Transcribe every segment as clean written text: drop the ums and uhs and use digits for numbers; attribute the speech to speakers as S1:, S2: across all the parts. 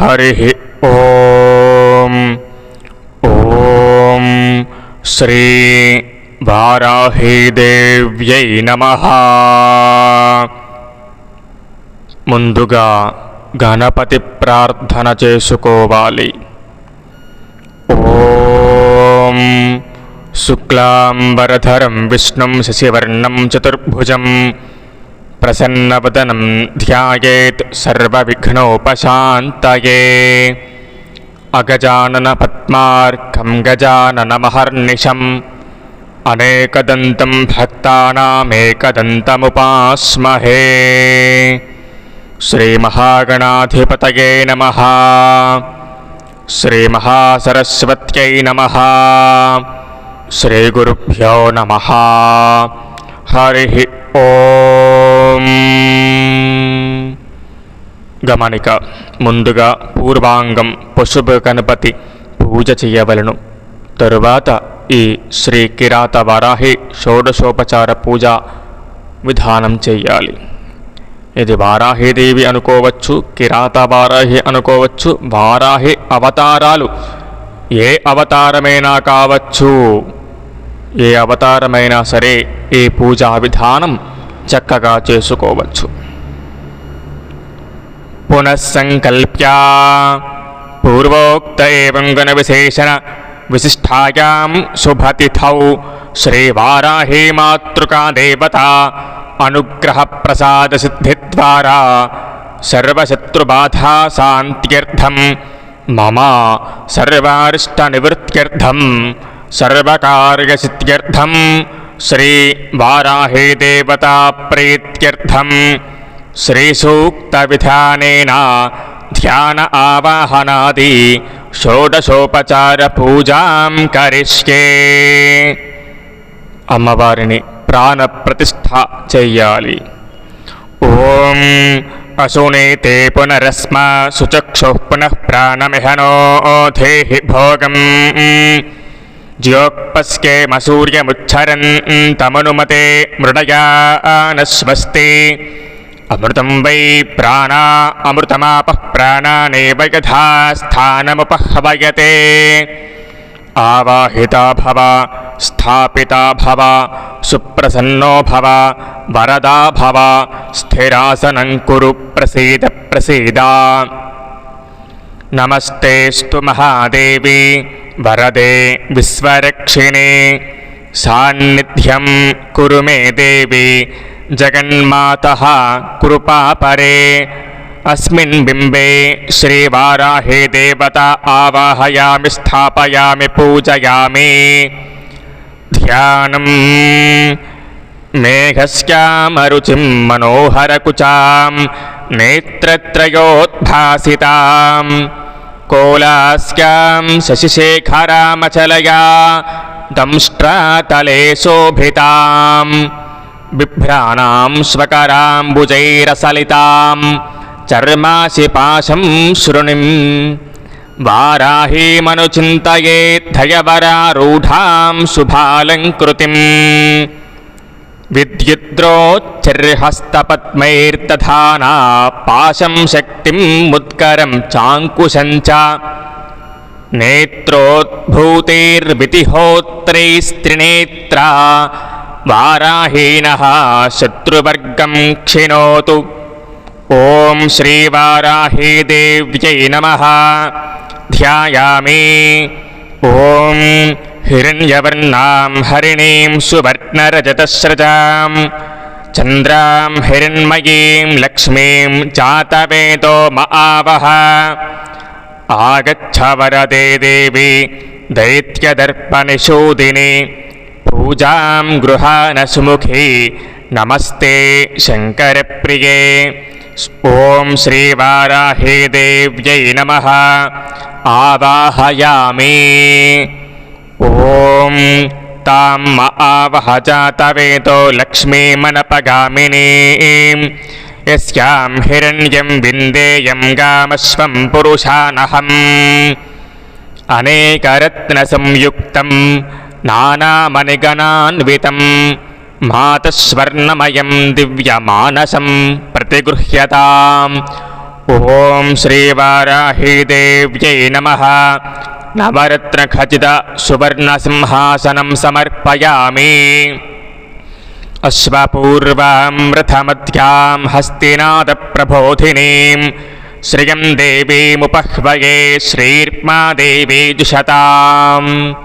S1: హరి ఓం. ఓం శ్రీ వారాహీదేవ్యై నమః. ముందుగా గణపతి ప్రార్థన చేసుకోవాలి. ఓం శుక్లాంబరధరం విష్ణుం శశివర్ణం చతుర్భుజం ప్రసన్నవదనం ధ్యాయేత్ సర్వవిఘ్నోపశాంతయే. అగజానన పద్మార్కం గజాననమహర్నిశం అనేకదంతం భక్తానామేకదంతముపాస్మహే. శ్రీమహాగణాధిపతయే నమః. శ్రీమహాసరస్వత్యై నమః. శ్రీగురుభ్యో నమః. హరి ఓం. గమనిక: ముందుగా పూర్వాంగం పశుభ గణపతి పూజ చేయవలను. తరువాత ఈ శ్రీ కిరాత వారాహి షోడశోపచార పూజ విధానం చేయాలి. ఇది వారాహిదేవి అనుకోవచ్చు, కిరాత వారాహి అనుకోవచ్చు. వారాహి అవతారాలు ఏ అవతారమైనా కావచ్చు. ఏ అవతారమైనా సరే ఈ పూజా విధానం చక్కగా చేసుకోవచ్చు. పునఃసంకల్ప్య పూర్వోక్త ఏవం గణ విశేషణ విశిష్టాయాం శుభతిథౌ శ్రీవారాహి మాతృకా దేవతా అనుగ్రహ ప్రసాద సిద్ధిద్వారా సర్వశత్రుబాధా శాంత్యర్థం మమ సర్వారిష్ట నివృత్త్యర్థం సర్వకార్యసిద్ధ్యర్థం శ్రీ వారాహి దేవతా ప్రీత్యర్థం శ్రీసూక్త విధానేన ధ్యాన ఆవాహనాది షోడశోపచార పూజాం కరిష్యే. అమ్మవారిని ప్రాణ ప్రతిష్ఠ చెయ్యాలి. ఓం అశునేతే పునరస్మ సుచక్షుః పునః ప్రాణమిహనోధేహి భోగం జ్యోక్పస్కేమ సూర్యముచ్చరంతమనుమతే మృడయానస్వస్తి. అమృతం వై ప్రాణా అమృతమాపః ప్రాణానేవ యథా స్థానముపహ్వయతే. ఆవాహితా భవ, స్థాపితా భవ, సుప్రసన్నో భవ, వరదా భవ, స్థిరాసనం కురు, ప్రసీద ప్రసీద. నమస్తేస్తు మహాదేవి వరదే విశ్వరక్షిణే. సాన్నిధ్యం కురు మే దేవి జగన్మాతః కృపాపరే. అస్మిన్ బింబే శ్రీవారాహి దేవతా ఆవాహయామి, స్థాపయామి, పూజయామి. ధ్యానం మేఘశ్యామరుచిం మనోహరకుచాం నేత్రత్రయోద్భాసితాం కోలాస్యాం శశిశేఖరామచలయా దంష్ట్రాతలే శోభితాం బిభ్రాణాం స్వకరాంబుజైరసలితాం చర్మాసి పాశం శృణిం. వారాహీమనుచింతయేద్ధయవరారూఢాం శుభాలంకృతిం విద్యుద్రోచ్చర్హస్తపద్మైర్దధానా పాశం శక్తిం ముద్గరం చాంకుశం చ నేత్రోద్భూతైర్వితిహోత్రైస్త్రినేత్రా వారాహీనః శత్రువర్గం క్షిణోతు. ఓం శ్రీవారాహీదేవ్యై నమః. ధ్యాయామి. ఓం హిరణ్యవర్ణాం హరిణీం సువర్ణరజతస్రజాం చంద్రాం హిరణ్మయీం లక్ష్మీం జాతవేదో మఆవహ. ఆగచ్చ వరదే దేవి దైత్యదర్పనిషూదిని పూజాం గృహాన సుముఖీ నమస్తే శంకరప్రియే. ఓం శ్రీవారాహీదేవ్యై నమః. ఆవాహయామి. ఓం తాం ఆవహ జాతవేదో లక్ష్మీమనపగామినీం యస్యాం హిరణ్యం విందేయం గామస్వం పురుషానహం. అనేకరత్నసంయుక్తం నానామణిగణాన్వితం మాతస్వర్ణమయం దివ్యమానసం ప్రతిగృహ్యతాం. ఓం శ్రీవారాహీదేవ్యై నమః. నవరత్నఖచిత సువర్ణసింహాసనం సమర్పయామి. అశ్వపూర్వాం రథమధ్యాం హస్తినాదప్రబోధినీం శ్రియం దేవీముపహ్వయే శ్రీర్మాదేవీ జుషతాం.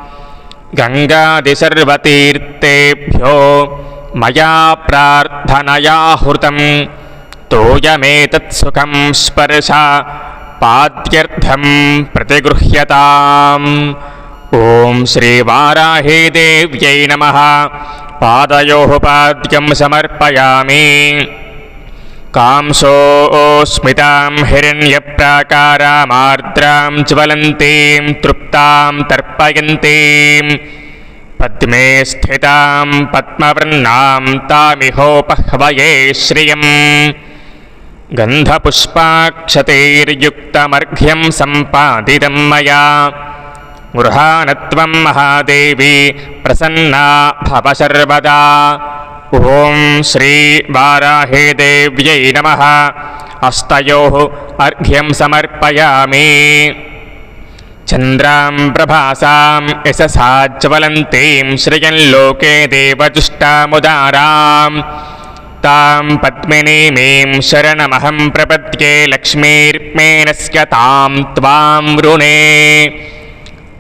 S1: గంగాదిసర్వతీర్థేభ్యో మయా ప్రార్థనయా హృతం తోయమేతత్సుఖం స్పర్శ పాద్యర్థం ప్రతిగృహ్యతాం. ఓం శ్రీవారాహీదేవ్యై నమః. పాదయోః పాద్యం సమర్పయామి. కాంసోస్మితాం హిరణ్యప్రాకారామార్ద్రాం జ్వలంతీం తృప్తాం తర్పయంతీం పద్మే స్థితాం పద్మవర్ణాం తామిహోపహ్వయే శ్రియం. గంధపుష్పాక్షతైర్యుక్తమర్ఘ్యం సంపాదితం మయా గృహాణత్వం మహాదేవి ప్రసన్నా భవ సర్వదా. ఓం శ్రీవారాహీదేవ్యై నమః. హస్తయోః అర్ఘ్యం సమర్పయామి. చంద్రాం ప్రభాసాం యశసా జ్వలంతీం శ్రియం లోకే దేవజుష్టాముదారాం తాం పద్మినీమీం శరణమహం ప్రపద్యే. లక్ష్మీర్మేనస్య తాం త్వాం వృణే.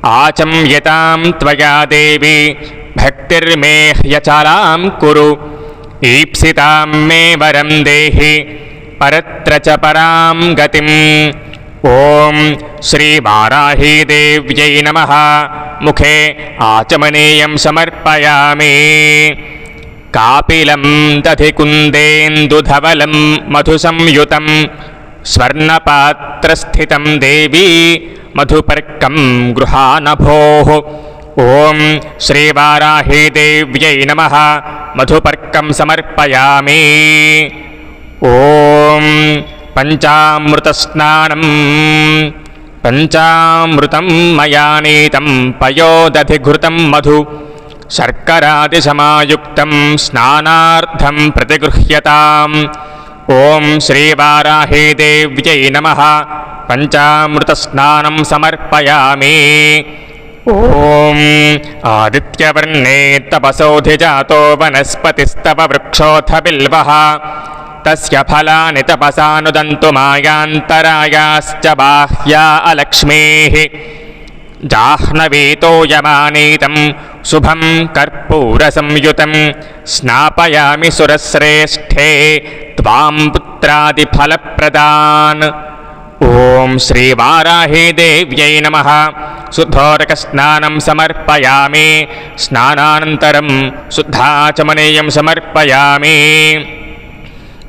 S1: ఆచమ్యతాం త్వయా దేవి భక్తిర్మే హ్యచలాం కురు. ఈప్సితాం మే వరం దేహి పరత్ర చ పరాం గతిం. ఓం శ్రీవారాహీదేవ్యై నమః. ముఖే ఆచమనీయం సమర్పయామి. కాపిలం దధికుందేందుధవలం మధుసంయుతం స్వర్ణపాత్రస్థితం దేవీ మధుపర్కం గృహానభోః. ఓం శ్రీవారాహీదేవ్యై నమః. మధుపర్కం సమర్పయామి. ఓం పంచామృతస్నానం పంచామృతం మయా నీతం పయోదధిఘృతం మధు శర్కరాదిసమాయుక్తం స్నానార్థం ప్రతిగృహ్యతాం. ఓం శ్రీవారాహీదేవ్యై నమః. పంచామృతస్నానం సమర్పయామి. ఓం ఆదిత్యవర్ణే తపసోధిజాతో వనస్పతిస్తవ వృక్షోऽథ బిల్వః తస్య ఫలాని తపసానుదంతు మాయాంతరాయాశ్చ బాహ్యా అలక్ష్మీః. జాహ్నవీతోయమానీతం శుభం కర్పూరసంయుతం స్నాపయామి సురశ్రేష్ఠే త్వాం పుత్రాదిఫలప్రదాన్. ఓం శ్రీవారాహీదేవ్యై నమః. శుద్ధోదకస్నానం సమర్పయామి. స్నానానంతరం శుద్ధాచమనీయం సమర్పయామి.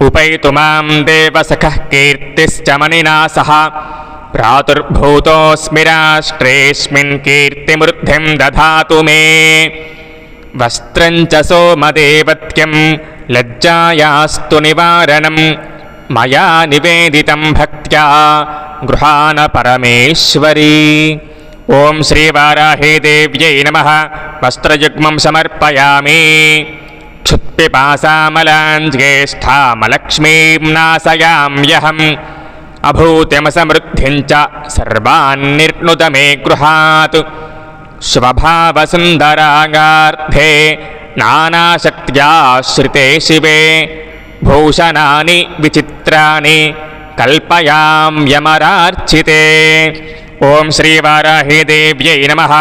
S1: ఉపైతు మాం దేవసఖః కీర్తిశ్చ మణినా సహ ప్రాతుర్భూతోऽస్మి రాష్ట్రేऽస్మిన్ కీర్తిమృద్ధిం దధాతు మే. వస్త్రం చ సోమదేవత్యం లజ్జాయాస్తు నివారణం మయా నివేదితం భక్త్యా గృహాణ పరమేశ్వరీ. ఓం శ్రీవారాహీదేవ్యై నమః. వస్త్రయుగ్మం సమర్పయామి. క్షుత్పిపాసామలాంజ్యేష్ఠామలక్ష్మీం నాశయామ్యహం అభూతిమసమృద్ధిం చ సర్వాన్నిర్ణుత మే గృహాత్. స్వభావసుందరాగార్థే నానాశక్త్యాశ్రితే శివే భూషణాని విచిత్రాని కల్పయామ్యమరార్చితే. ఓం శ్రీవారాహీదేవ్యై నమః.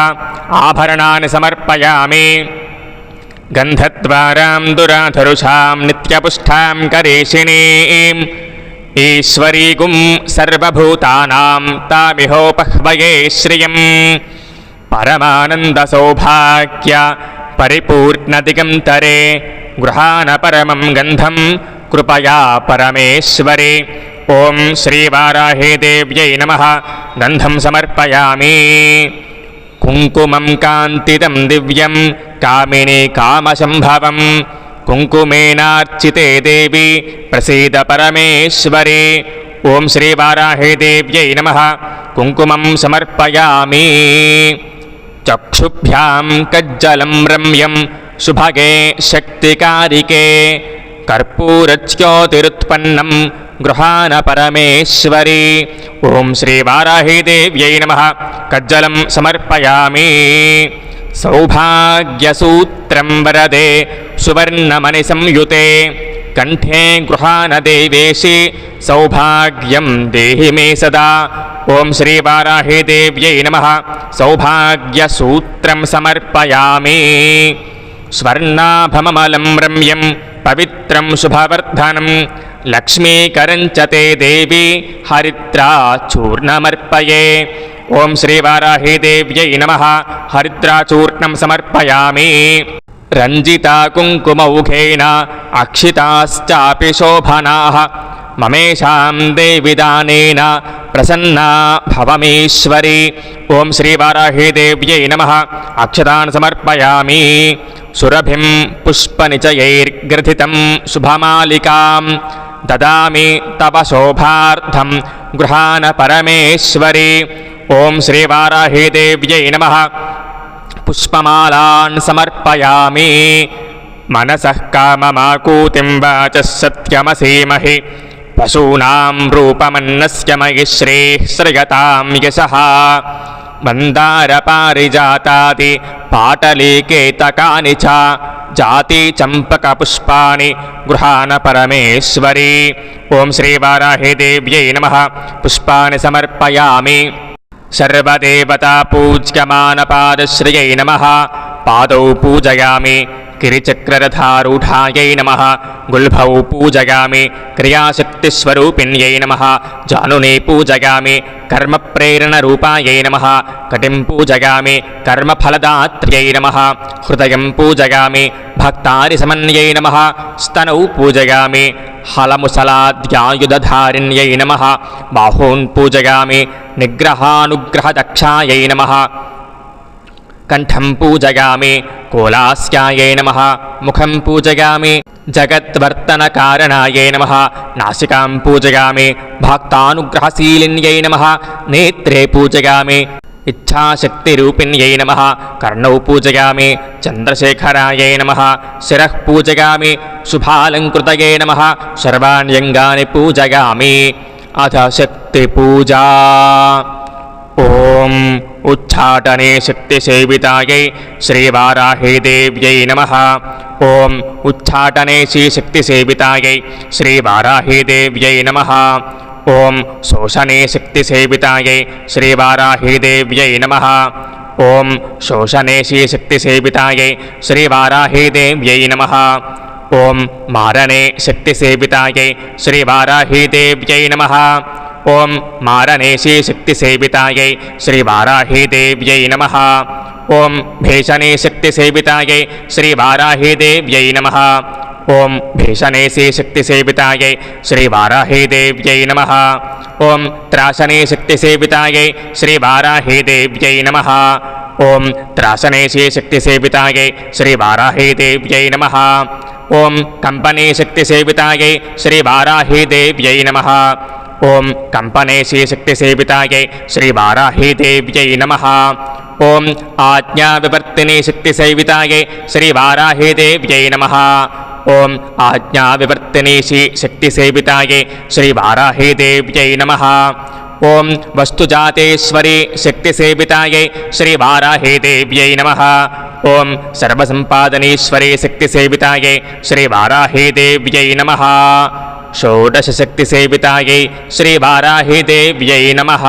S1: ఆభరణాని సమర్పయామి. గంధద్వారాం దురాధరుషాం నిత్యపుష్టాం కరేషిణీం ఈశ్వరీగుం సర్వభూతానాం తామిహోపహ్వయే శ్రియం. పరమానందసౌభాగ్య పరిపూర్ణదిగంతరే గృహాణ పరమం గంధం కృపయా పరమేశ్వరి. ఓం శ్రీవారాహీదేవ్యై నమః. గంధం సమర్పయామి. కుంకుమం కాంతిదం దివ్యం కామినీ కామసంభవం కుంకుమేనార్చితే దేవి ప్రసీద పరమేశ్వరి. ఓం శ్రీవారాహీదేవ్యై నమః. కుంకుమం సమర్పయామి. చక్షుభ్యాం కజ్జలం రమ్యం శుభగే శక్తికారికే కర్పూరజ్యోతిరుత్పన్నం గృహాన పరమేశ్వరి. ఓం శ్రీ వారాహీదేవ్యై నమః. కజ్జలం సమర్పయామి. సౌభాగ్యసూత్రం వరదే సువర్ణమణి సంయుతే కంఠే గృహాన దేవేశి సౌభాగ్యం దేహి మే సదా. ఓం శ్రీ వారాహీదేవ్యై నమః. సౌభాగ్యసూత్రం సమర్పయామి. స్వర్ణాభమమలం రమ్యం పవిత్రం శుభవర్ధనం లక్ష్మీకరం చ తే దేవి హరిద్రాచూర్ణమర్పయే. ఓం శ్రీ వారాహీదేవ్యై నమః. హరిద్రాచూర్ణం సమర్పయామి. రంజితా కుంకుమౌఘేన అక్షితాశ్చాపి శోభనాః మమేషాం దేవి దానేన ప్రసన్నా భవమేశ్వరి. ఓం శ్రీ వారాహీదేవ్యై నమః. అక్షతాన్ సమర్పయామి. సురభిం పుష్పనిచయైర్గ్రథితం శుభమాలికాం దదామి తవ శోభార్థం గృహాన పరమేశ్వరి. ఓం శ్రీ వారాహీదేవ్యై నమః. పుష్పమాలాన్ సమర్పయామి. మనసః కామమాకూతిం వాచః సత్యమసీమహి పశూనాం రూపమన్నస్య మయి శ్రేః శ్రయతాం యశః. మందారపారిజాతాది పాటలీకేతకాని చ జాతి చంపకపుష్పాణి గృహాన పరమేశ్వరి. ఓం శ్రీ వారాహీదేవ్యై నమః. పుష్పాన్ని సమర్పయామి. సర్వదేవతా పూజ్యమానపాదశ్రియై నమః. పాదౌ పూజయామి. గిరిచక్రరథారూఢాయై నమః. గుల్భౌ పూజయామి. క్రియాశక్తిస్వరూపిణ్యై నమః. జానునే పూజయామి. కర్మప్రేరణరూపాయై నమః. కటిం పూజయామి. కర్మఫలదాత్ర్యై నమః. హృదయం పూజయామి. భక్తారిసమన్యై నమః. స్తనౌ పూజయామి. హలముసలాద్యాయుధధారిణ్యై నమః. బాహూన్ పూజయామి. నిగ్రహానుగ్రహదక్షాయై నమః. కంఠం పూజయామి. కోలాస్యాయై నమః. ముఖం పూజయామి. జగద్వర్తనకారణాయై నమః. నాసికాం పూజయామి. భక్తానుగ్రహశీలిన్యై నమః. నేత్రే పూజయామి. ఇచ్ఛాశక్తిరూపిణ్యై నమః. కర్ణౌ పూజయామి. చంద్రశేఖరాయై నమః. శిరః పూజయామి. శుభాలంకృతయై నమః. సర్వాణ్యంగాని పూజయామి. అథ శక్తి పూజా. ఓం ఉచ్ఛాటనే శక్తిసేవితాయై శ్రీవారాహీదేవ్యై నమః. ఓం ఉచ్ఛాటనే శ్రీశక్తిసేవితాయై శ్రీవారాహీదేవ్యై నమః. ఓం శోషణే శక్తిసేవితాయై శ్రీవారాహీదేవ్యై నమః. ఓం శోషణే శ్రీశక్తిసేవితాయై శ్రీవారాహీదేవ్యై నమః. ఓం మారణే శక్తిసేవితాయై శ్రీవారాహీదేవ్యై నమః. ఓం మారణే శ్రీశక్తిసేవితాయై శ్రీవారాహీదేవ్యై నమః. ఓం భీషణే శక్తిసేవితాయై శ్రీవారాహీదేవ్యై నమః. ఓం భీషణే శ్రీశక్తిసేవితాయై శ్రీవారాహీదేవ్యై నమః. ఓం త్రాసనే శక్తిసేవితాయై శ్రీవారాహీదేవ్యై నమః. ఓం త్రాసనే శ్రీశక్తిసేవితాయై శ్రీవారాహీదేవ్యై నమః. ఓం కంపనే శక్తిసేవితాయై శ్రీవారాహీదేవ్యై నమః. ఓం కంపనే శ్రీశక్తిసేవితాయై శ్రీవారాహీదేవ్యై నమః. ఓం ఆజ్ఞావివర్తిని శక్తిసేవితాయై శ్రీవారాహీదేవ్యై నమః. ఓం ఆజ్ఞావివర్తిని శక్తిసేవితాయై శ్రీవారాహీదేవ్యై నమః. ఓం వస్తుజాతేశ్వరి శక్తిసేవితాయై శ్రీవారాహీదేవ్యై నమః. ఓం సర్వసంపాదనేశ్వరి శక్తిసేవితాయై శ్రీవారాహీదేవ్యై నమః. షోడశశక్తిసేవితాయై శ్రీవారాహీదేవ్యై నమః.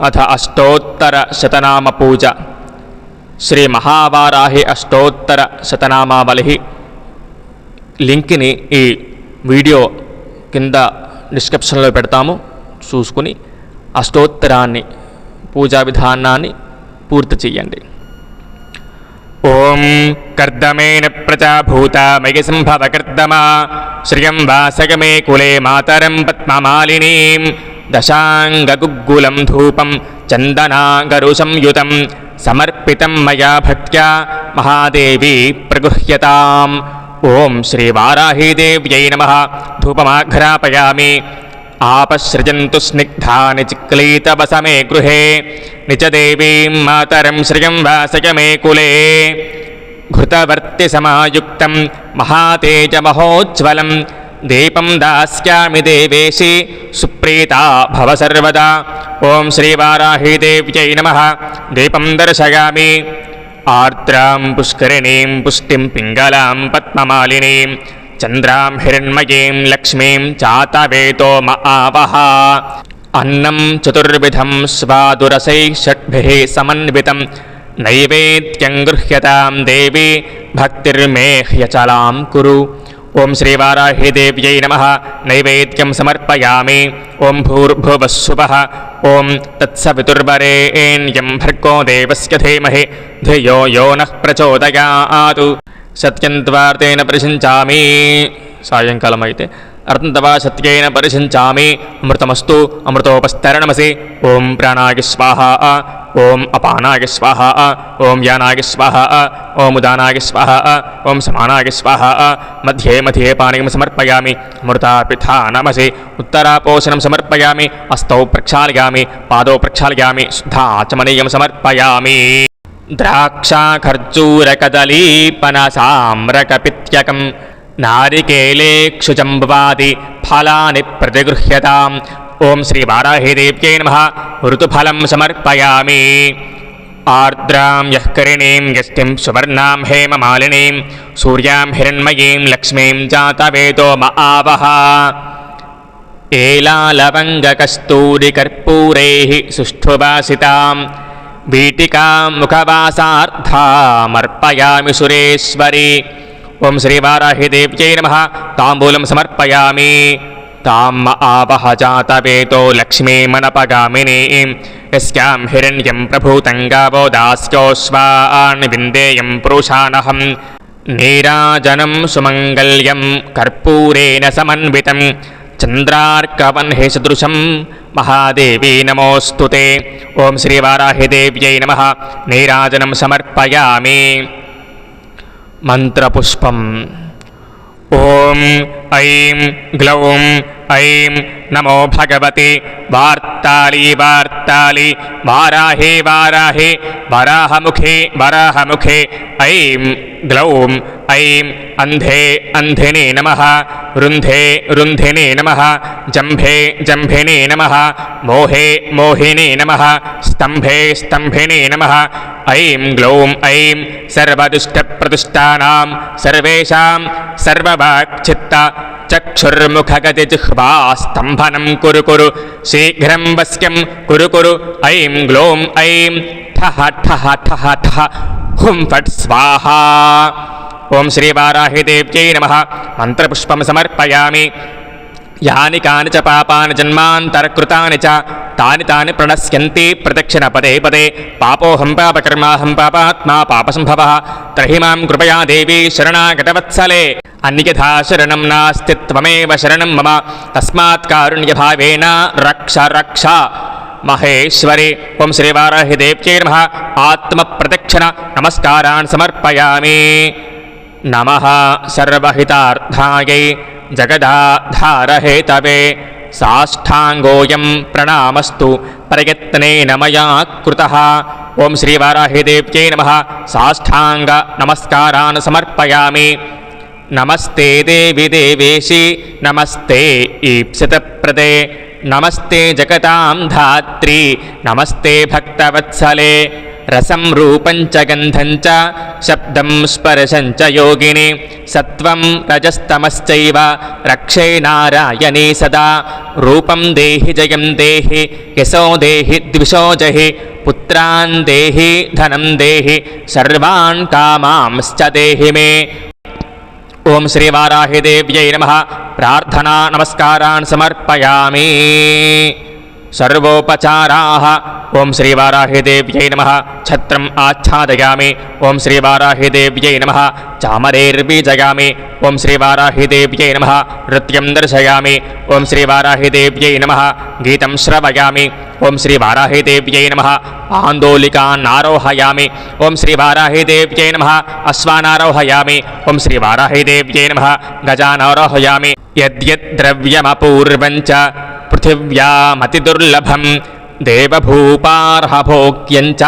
S1: అథ అష్టోత్తరశతనామ పూజ. శ్రీ మహావారాహి అష్టోత్తర శతనామావళి లింక్ని ఈ వీడియో కింద డిస్క్రిప్షన్లో పెడతాము. చూసుకుని అష్టోత్తరాన్ని పూజా విధానాన్ని పూర్తి చెయ్యండి. ఓం కర్దమేన ప్రజాభూత మయి సంభవ కర్దమా శ్రియం వాసగమే కులే మాతరం పద్మమాలినీం దశాంగగుగ్గులం ధూపం చందనాగరు సంయుతం సమర్పితం మయా భక్త్యా మహాదేవి ప్రగృహ్యతాం. ఓం శ్రీవారాహీదేవ్యై నమః. ధూపమాఘ్రాపయామి. ఆపసృజంతు స్నిగ్ధాని చిక్లీతవసమే గృహే నిజదేవీం మాతరం శ్రియం వాసయ మే కులే. ఘృతవర్తి సమాయుక్తం మహాతేజమహోజ్వలం దీపం దాస్యామి దేవేశి సుప్రీతా భవ సర్వదా. ఓం శ్రీవారాహీదేవ్యై నమః. దీపం దర్శయామి. ఆర్ద్రాం పుష్కరిణీం పుష్టిం పింగళాం పద్మమాలినీం చంద్రాం హిరణ్మయీం లక్ష్మీం చాతవేతో ఆవహ. అన్నం చతుర్విధం స్వాదురసై షడ్భిః సమన్వితం నైవేద్యం గృహ్యతాం దేవి భక్తిర్మే హ్యచలాం కురు. ఓం శ్రీవారాహీదేవ్యై నమః. నైవేద్యం సమర్పయామి. ఓం భూర్భువస్సువః. ఓం తత్సవితుర్వరేణ్యం భర్గో దేవస్య ధీమహి ధియో యో నః ప్రచోదయాతు. సత్యం ద్వార్తేన ప్రశంచామి. సాయంకాలం అయితే అర్థంతవా సత్యేన పరిశంచామి. అమృతమస్తు అమృతోపస్తరణమసి. ఓం ప్రాణాయ స్వాహ. ఓం అపానాయ స్వాహ. ఓం యానాయ స్వాహ. ఓం ఉదానాయ స్వాహ. ఓం సమానాయ స్వాహ. మధ్యే మధ్యే పానీయం సమర్పయామి. అమృతాపిథానమసి. ఉత్తరాపోషణం సమర్పయామి. హస్తౌ ప్రక్షాళయామి. పాదౌ ప్రక్షాళయామి. శుద్ధాచమనీయం సమర్పయామి. ద్రాక్షా ఖర్జూర కదలీ పనసామ్రకపిత్యకం నారికేళే క్షుజంబవాది ఫలాని ప్రతిగృహ్యతాం. ఓం శ్రీవారాహీదేవ్యై నమః. ఋతుఫలం సమర్పయామి. ఆర్ద్రాం యఃకరిణీం యష్టిం సువర్ణాం హేమమాలినీం సూర్యాం హిరణ్మయీం లక్ష్మీం జాతవేదో ఆవహ. ఏలాలవంగకస్తూరికర్పూరైః సుష్ఠువాసితాం వీటికాం ముఖవాసార్థామర్పయామి సురేశ్వరి. ఓం శ్రీవారాహీదేవ్యై నమః. తాంబూలం సమర్పయామి. తాం ఆవహ జాతవేతో లక్ష్మీమనపగామినీం యస్యాం హిరణ్యం ప్రభూతం గావో దాస్యోస్వాన్ విందేయం పురుషానహం. నీరాజనం సుమంగళ్యం కర్పూరేణ సమన్వితం చంద్రార్కవన్హి సదృశం మహాదేవీ నమోస్తుతే. ఓం శ్రీవారాహీదేవ్యై నమః. నీరాజనం సమర్పయామి. మంత్రపుష్పం. ఓం ఐం గ్లౌం ఐం నమో భగవతి వార్తాళి వార్తాళి వారాహే వారాహే వరాహముఖే వరాహముఖే ఐం గ్లౌం ఐం అంధే అంధినే నమః. రుంధే రుంధినే నమః. జంభే జంభినే నమః. మోహే మోహినే నమః. స్తంభే స్తంభినే నమః. ఐం గ్లౌం ఐం సర్వదుష్టప్రతిష్టానాం సర్వేషాం సర్వవాక్చిత్త చక్షుర్ముఖగతిజిహ్వా స్తంభనం కురు కురు శీఘ్రం వశ్యం కురు కురు. ఐం గ్లౌం ఐం ఠః ఠః ఠః ఠః హుం ఫట్ స్వాహా. ఓం శ్రీవారాహీదేవ్యై నమః. మంత్రపుష్పం సమర్పయామి. యాని కాని చ పాపాని జన్మాంతరకృతాని చ తాని తాని ప్రణశ్యంతి ప్రదక్షిణ పదే పదే. పాపోహం పాపకర్మాహం పాపాత్మా పాపసంభవః. త్రహి మాం కృపయా దేవి శరణాగతవత్సలే. అన్యథా శరణం నాస్తి త్వమేవ శరణం మమ. తస్మాత్ కారుణ్యభావేన రక్ష రక్ష మహేశ్వరి. ఓం శ్రీవారాహీదేవ్యై నమః. ఆత్మప్రదక్షిణ నమస్కారాన్ సమర్పయామి. నమః సర్వహితార్థాయై జగదాధారహేతవే. సాష్టాంగోయం ప్రణామస్తు ప్రయత్నేన మయా కృతః. ఓం శ్రీవారాహీదేవ్యై నమః. సాష్టాంగ నమస్కారాన్ సమర్పయామి. నమస్తే దేవి దేవేశి నమస్తే ఈప్సితప్రదే నమస్తే జగతాం ధాత్రి నమస్తే భక్తవత్సలే. రసం రూపం చ గంధం చ శబ్దం స్పర్శం చ యోగిని సత్వం రజస్తమశ్చైవ రక్షే నారాయణీ సదా. రూపం దేహి జయం దేహి యశో దేహి ద్విషో జహి పుత్రాన్ దేహి ధనం దేహి సర్వాన్ కామాంశ్చ దేహి మే. ఓం శ్రీవారాహీదేవ్యై నమః. ప్రార్థనా నమస్కారాన్ సమర్పయామి. సర్వోపచారాః. ఓం శ్రీవారాహీదేవ్యై నమః. ఛత్రం ఆచ్ఛాదయామి. ఓం శ్రీవారాహీదేవ్యై నమః. చామరేర్బీజయామి. ఓం శ్రీవారాహీదేవ్యై నమః. నృత్యం దర్శయామి. ఓం శ్రీవారాహీదేవ్యై నమః. గీతం శ్రవయామి. ఓం శ్రీవారాహీదేవ్యై నమః. ఆందోళికాన్నారోహయామి. ఓం శ్రీవారాహీదేవ్యై నమః. అశ్వానారోహయామి. ఓం శ్రీవారాహీదేవ్యై నమః. గజానారోహయామి. యద్యద్ద్రవ్యమపూర్వం చ పృథివ్యామతిదుర్లభం దేవభూపార్హభోగ్యం చ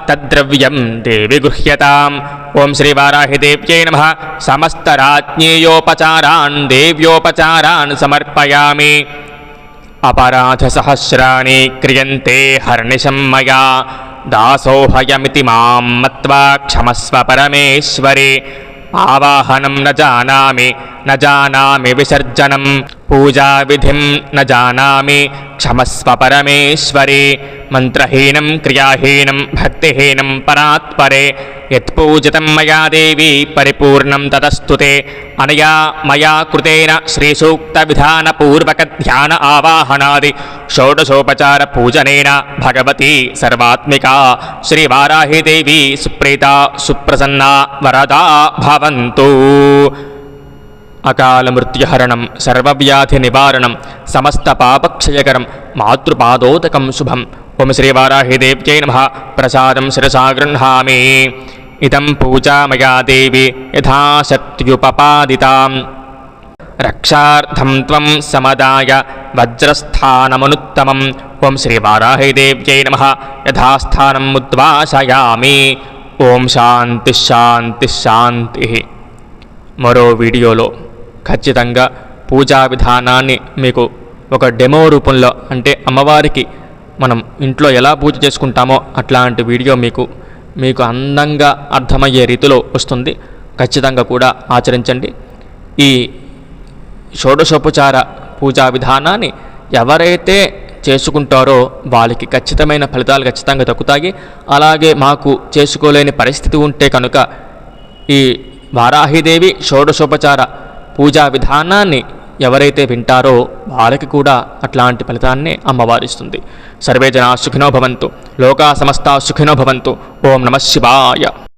S1: తద్ద్రవ్యం దేవి గృహ్యతాం. ఓం శ్రీ వారాహిదేవ్యై నమః. సమస్తరాజ్ఞేయోపచారాన్ దేవ్యోపచారాన్ సమర్పయామి. అపరాధసహస్రాణి క్రియంతే హర్నిశం మయా దాసోహయమితి మాం మత్వా క్షమస్వ పరమేశ్వరి. ఆవాహనం న జానామి విసర్జనం పూజావిధిం న జానామి క్షమస్వ పరమేశ్వరి. మంత్రహీనం క్రియాహీనం భక్తిహీనం పరాత్పరే యత్పూజితం మయా దేవి పరిపూర్ణం తదస్తు తే. అనయా మయా కృతేన శ్రీసూక్త విధాన పూర్వక ధ్యాన ఆవాహనాది షోడశోపచార పూజనేన భగవతి సర్వాత్మికా శ్రీవారాహిదేవి సుప్రీతా సుప్రసన్నా వరదా భవంతు. అకాల మృత్యుహరణం సర్వవ్యాధి నివారణం సమస్త పాపక్షయకరం మాతృపాదోదకం శుభం. ఓం శ్రీ వారాహిదేవ్యై నమః. ప్రసాదం శిరసా గృహ్ణామి. ఇదం పూజా మయా దేవి యథాశక్త్యుపపాదితాం. రక్షార్థం త్వం సమదాయ వజ్రస్థానమనుత్తమం. ఓం శ్రీ వారాహిదేవ్యై నమః. యథాస్థానం ఉద్వాసయామి. ఓం శాంతి శాంతి శాంతి. మరో వీడియోలో ఖచ్చితంగా పూజా విధానాన్ని మీకు ఒక డెమో రూపంలో, అంటే అమ్మవారికి మనం ఇంట్లో ఎలా పూజ చేసుకుంటామో అట్లాంటి వీడియో మీకు అందంగా అర్థమయ్యే రీతిలో వస్తుంది. ఖచ్చితంగా కూడా ఆచరించండి. ఈ షోడశోపచార పూజా విధానాన్ని ఎవరైతే చేసుకుంటారో వాళ్ళకి ఖచ్చితమైన ఫలితాలు ఖచ్చితంగా దక్కుతాయి. అలాగే మాకు చేసుకోలేని పరిస్థితి ఉంటే కనుక ఈ వారాహిదేవి షోడశోపచార పూజా విధానాన్ని ఎవరైతే వింటారో వాళ్ళకి కూడా అట్లాంటి ఫలితాన్ని అమ్మవారిస్తుంది. సర్వే జనా సుఖినో భవంతు. లోకా సమస్తా సుఖినో భవంతు. ఓం నమః శివాయ.